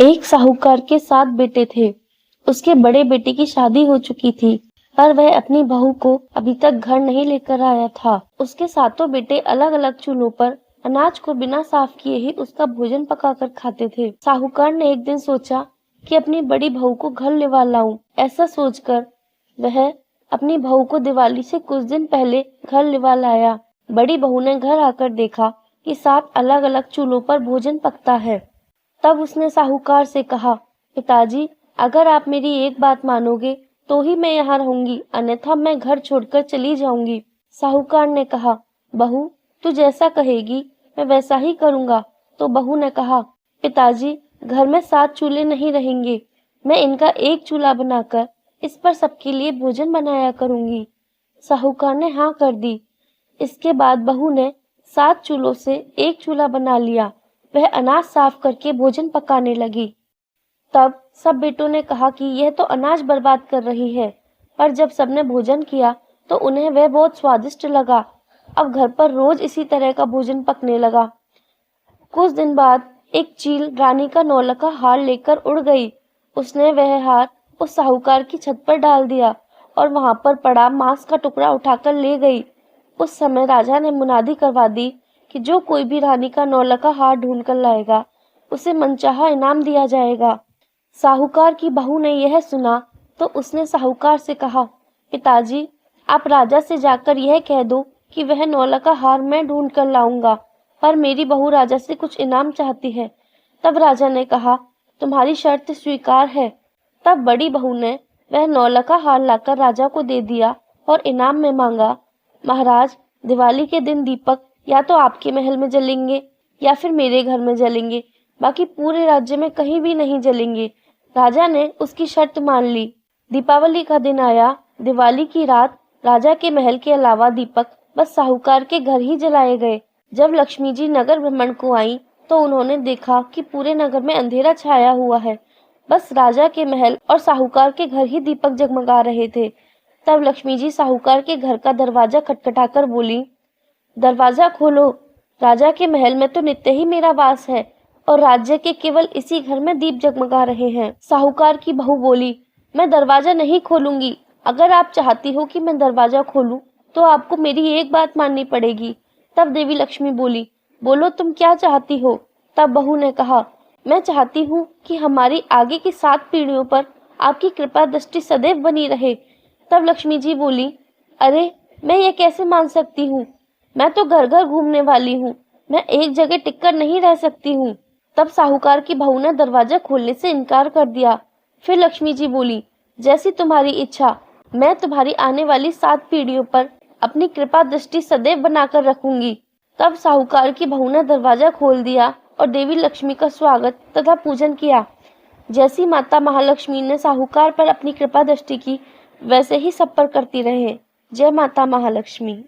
एक साहूकार के 7 बेटे थे। उसके बड़े बेटे की शादी हो चुकी थी, पर वह अपनी बहू को अभी तक घर नहीं लेकर आया था। उसके सातों बेटे अलग अलग चूल्हों पर अनाज को बिना साफ किए ही उसका भोजन पकाकर खाते थे। साहूकार ने एक दिन सोचा कि अपनी बड़ी बहू को घर लेवा लाऊं। ऐसा सोचकर वह अपनी बहू को दिवाली से कुछ दिन पहले घर लेवा लाया। बड़ी बहू ने घर आकर देखा कि 7 अलग अलग चूल्हों पर भोजन पकता है। तब उसने साहूकार से कहा, पिताजी, अगर आप मेरी एक बात मानोगे तो ही मैं यहाँ रहूंगी, अन्यथा मैं घर छोड़कर चली जाऊंगी। साहूकार ने कहा, बहू, तू जैसा कहेगी मैं वैसा ही करूंगा। तो बहू ने कहा, पिताजी, घर में 7 चूल्हे नहीं रहेंगे, मैं इनका एक चूल्हा बनाकर इस पर सबके लिए भोजन बनाया करूंगी। साहूकार ने हाँ कर दी। इसके बाद बहू ने 7 चूल्हों से एक चूल्हा बना लिया। वह अनाज साफ करके भोजन पकाने लगी। तब सब बेटों ने कहा कि यह तो अनाज बर्बाद कर रही है, पर जब सबने भोजन किया तो उन्हें वह बहुत स्वादिष्ट लगा। अब घर पर रोज इसी तरह का भोजन पकने लगा। कुछ दिन बाद एक चील रानी का नौलखा हार लेकर उड़ गई। उसने वह हार उस साहूकार की छत पर डाल दिया और वहां पर पड़ा मांस का टुकड़ा उठाकर ले गई। उस समय राजा ने मुनादी करवा दी कि जो कोई भी रानी का नौलखा हार ढूंढ कर लाएगा उसे मनचाहा इनाम दिया जाएगा। साहूकार की बहू ने यह सुना तो उसने साहूकार से कहा, पिताजी, आप राजा से जाकर यह कह दो कि वह नौलखा हार मैं ढूंढ कर लाऊंगा, पर मेरी बहू राजा से कुछ इनाम चाहती है। तब राजा ने कहा, तुम्हारी शर्त स्वीकार है। तब बड़ी बहू ने वह नौलखा हार लाकर राजा को दे दिया और इनाम में मांगा, महाराज, दिवाली के दिन दीपक या तो आपके महल में जलेंगे या फिर मेरे घर में जलेंगे, बाकी पूरे राज्य में कहीं भी नहीं जलेंगे। राजा ने उसकी शर्त मान ली। दीपावली का दिन आया। दिवाली की रात राजा के महल के अलावा दीपक बस साहूकार के घर ही जलाए गए। जब लक्ष्मी जी नगर भ्रमण को आई तो उन्होंने देखा कि पूरे नगर में अंधेरा छाया हुआ है। बस राजा के महल और साहूकार के घर ही दीपक जगमगा रहे थे। तब लक्ष्मी जी साहूकार के घर का दरवाजा खटखटाकर बोली, दरवाजा खोलो, राजा के महल में तो नित्य ही मेरा वास है और राज्य के केवल इसी घर में दीप जगमगा रहे हैं। साहूकार की बहू बोली, मैं दरवाजा नहीं खोलूंगी। अगर आप चाहती हो कि मैं दरवाजा खोलूं तो आपको मेरी एक बात माननी पड़ेगी। तब देवी लक्ष्मी बोली, बोलो, तुम क्या चाहती हो? तब बहू ने कहा, मैं चाहती हूँ कि हमारी आगे की 7 पीढ़ियों पर आपकी कृपा दृष्टि सदैव बनी रहे। तब लक्ष्मी जी बोली, अरे, मैं ये कैसे मान सकती हूँ? मैं तो घर घर घूमने वाली हूँ, मैं एक जगह टिककर नहीं रह सकती हूँ। तब साहूकार की बहू ने दरवाजा खोलने से इनकार कर दिया। फिर लक्ष्मी जी बोली, जैसी तुम्हारी इच्छा, मैं तुम्हारी आने वाली 7 पीढ़ियों पर अपनी कृपा दृष्टि सदैव बनाकर रखूंगी। तब साहूकार की बहू ने दरवाजा खोल दिया और देवी लक्ष्मी का स्वागत तथा पूजन किया। जैसी माता महालक्ष्मी ने साहूकार पर अपनी कृपा दृष्टि की, वैसे ही सब पर करती रहे। जय माता महालक्ष्मी।